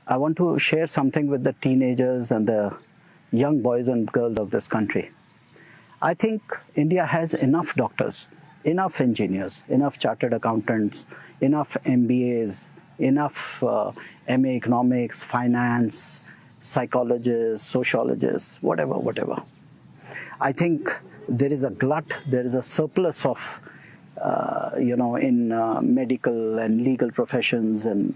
I want to share something with the teenagers and the young boys and girls of this country. I think India has enough doctors, enough engineers, enough chartered accountants, enough MBAs, enough MA economics, finance, psychologists, sociologists, whatever. I think there is a glut, there is a surplus of, in medical and legal professions and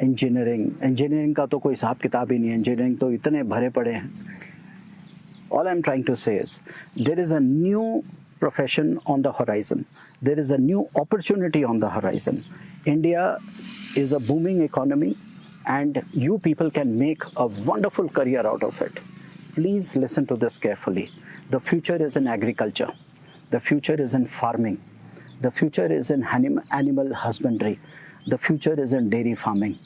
engineering का तो कोई हिसाब किताब ही नहीं है, engineering तो इतने भरे पड़े हैं. All I'm trying to say is there is a new profession on the horizon. There is a new opportunity on the horizon. India is a booming economy and you people can make a wonderful career out of it. Please listen to this carefully. The future is in agriculture. The future is in farming. The future is in animal husbandry. The future is in dairy farming.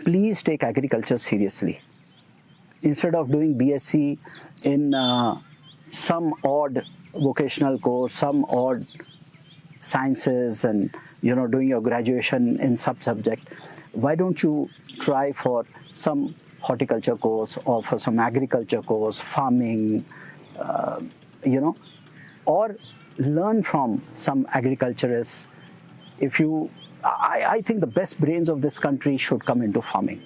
Please take agriculture seriously. Instead of doing BSc in some odd vocational course, some odd sciences and doing your graduation in sub-subject, why don't you try for some horticulture course or for some agriculture course, farming, or learn from some agriculturists. I think the best brains of this country should come into farming.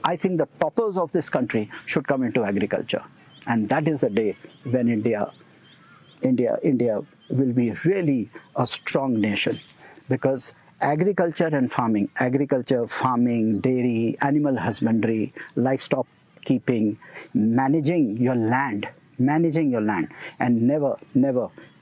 I think the toppers of this country should come into agriculture. And that is the day when India will be really a strong nation. Because agriculture, farming, dairy, animal husbandry, livestock keeping, managing your land, and never,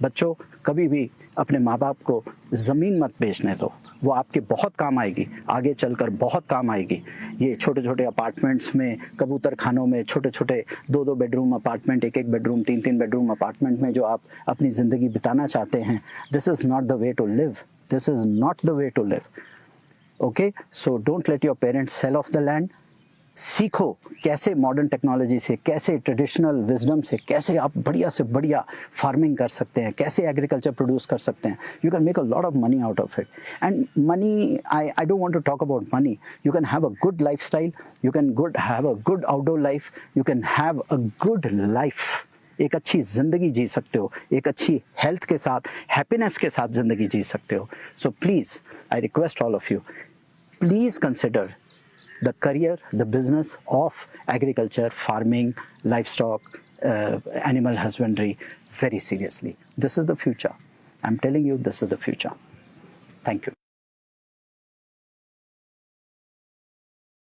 बच्चों कभी भी अपने माँ बाप को ज़मीन मत बेचने दो. वो आपके बहुत काम आएगी, आगे चलकर बहुत काम आएगी. ये छोटे छोटे अपार्टमेंट्स में, कबूतर खानों में, छोटे छोटे 2-2 bedroom apartment, 1-1 bedroom, 3-3 bedroom apartment में जो आप अपनी ज़िंदगी बिताना चाहते हैं, this is not the way to live. This is not the way to live. Okay, so don't let your parents sell off the land. सीखो कैसे मॉडर्न टेक्नोलॉजी से, कैसे ट्रेडिशनल विजडम से, कैसे आप बढ़िया से बढ़िया फार्मिंग कर सकते हैं, कैसे एग्रीकल्चर प्रोड्यूस कर सकते हैं. You can make a lot of money out of it. And money, I don't want to talk about money. You can have a good life style, you can have a good outdoor life, you can have a good life. एक अच्छी ज़िंदगी जी सकते हो, एक अच्छी health के साथ, happiness के साथ ज़िंदगी जी सकते हो. So please, I request all of you, please consider the career, the business of agriculture, farming, livestock, animal husbandry very seriously. This is the future. I'm telling you, this is the future. Thank you.